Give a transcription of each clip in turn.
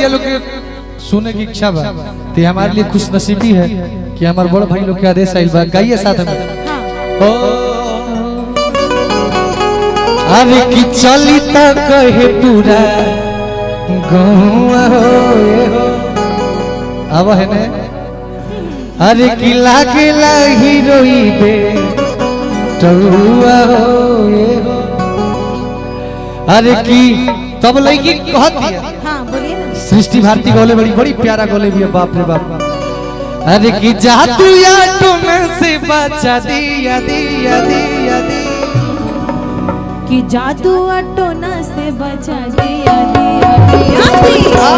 भैया लोग के सुने की इच्छा बा तो हमारे लिए खुश नसीबी है कि हमारे बड़ भाई लोग के आदेश आइल बा गाइए साथ में। अरे कि चली त कहे पूरा गौआ हो अब है ने अरे कि लागेला हीरोई बे टरुआ हो अरे की तब लड़की कहती है। हाँ बोलिए ना। सृष्टि भारती गोले बड़ी प्यारा गोले भी है बाप रे बाप। अरे की जा तू या टोना से बचा दिया दिया दिया दी कि जादू टोना से बचा दिया दिया दिया।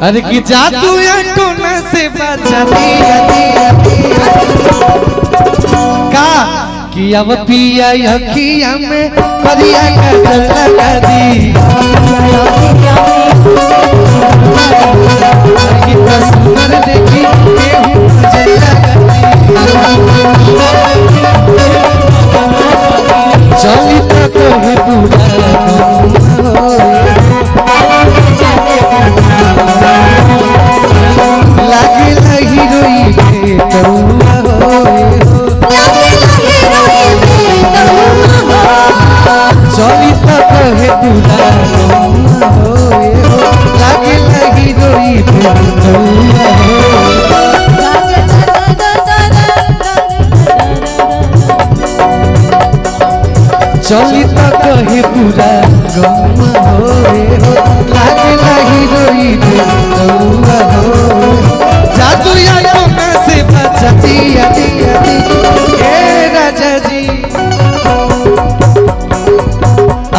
अरे की जा तू या टोना से बचा दिया दिया दिया का कि अब पिया अखिया में करिया का लगा दी कि सुंदर देखी केहू नजर लगा दी चली तक है पूरा लागे लगी रोई बेटुआ हो चली तक है पूरा लागे लगी रोई बेटुआ हो चली तक है पूरा गौआ हो लागे लगी रोई बेटुआ हो जादू या टोना से बचा दिया दिया ए राजा जी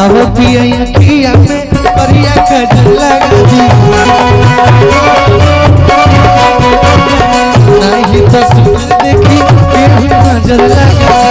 अब पिया अखिया में परिया कजल लगा दी नहीं तो सुन देखी केहू नजर लगा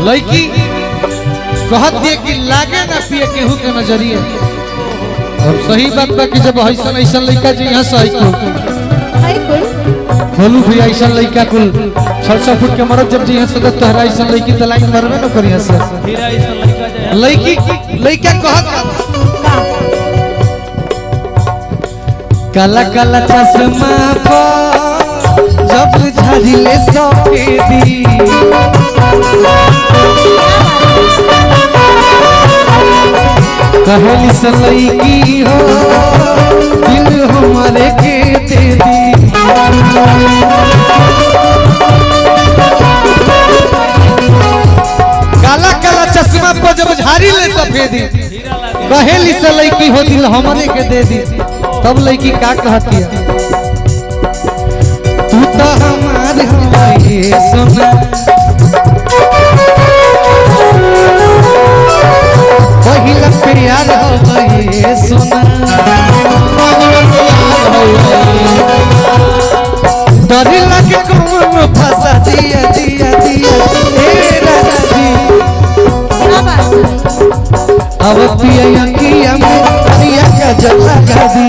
लड़की कहत दिए कि लागे ना पिए केहू के नजरिए और सही बात बा कि जब ऐसा ऐसा लड़का जी यहाँ से बोलू भी ऐसा लड़का कुल 600 फुट के मरद जब जी यहाँ से तोहरा ऐसा लड़की तो लाइन मरबे न करी से लड़की लड़का कहत काला काला चश्मा जब झाड़िले सफेदी कहली से लईकी हो दिल हमारे के दे दी काला काला चश्मा पर जब झाड़ी ले सफेदी कहली से लईकी हो दिल हमारे के दे दी तब लईकी का कहती है तू तो हमारे हमारे सोना पहिला प्यार हो ये सोना डर लगे कौन फंसा दिया दिया दिया ए राजा जी अब पिया अखिया में परिया का जल लगा दी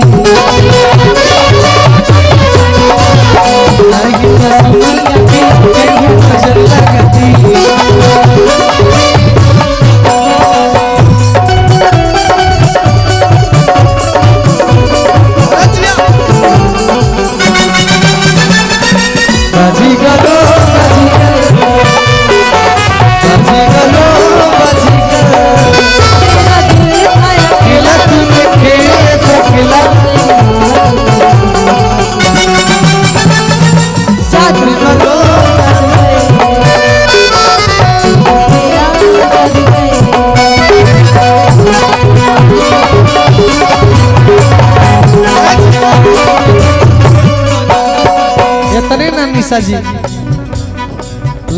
इतने ना निशा जी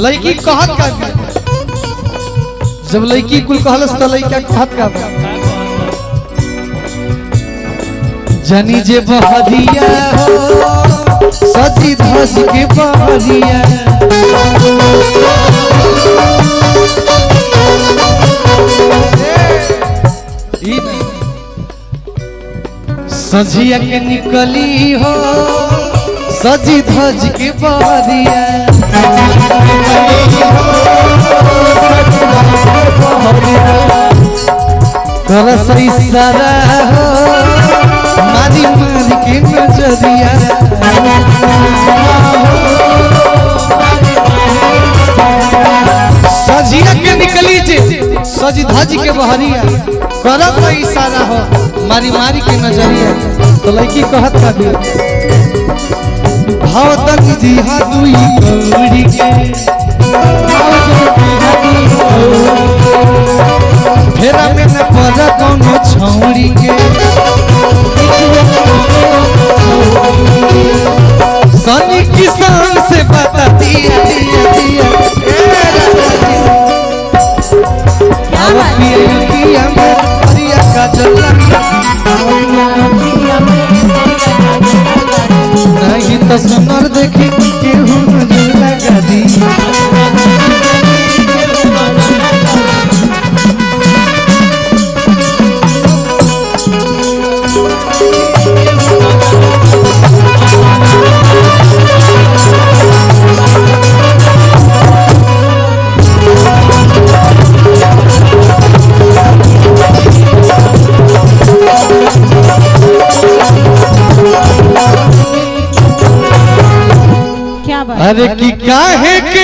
लड़की कहत का भी जब लड़की कुल कहलस तो लड़का कहत का बा जनी जे बहरिया हो सजी धज के बहरिया सजिया के निकली हो सजी धज के बहरिया कर सही सारा हो मारी मारी के नजरिया सजिया के निकली जे सजी धज के बहरिया कर सही सारा हो मारी मारी के नजरिया तो लड़की कहत का भी भाव तक जी हाथुई गौरी के फेरा में न पड़ा कौनो छौड़ी के सनी किसान से बता दिया दिया दिया पिया में हरिया का जला नहीं तो सुनर देखी केहू नजर लगा दी क्या बात अरे की काहे के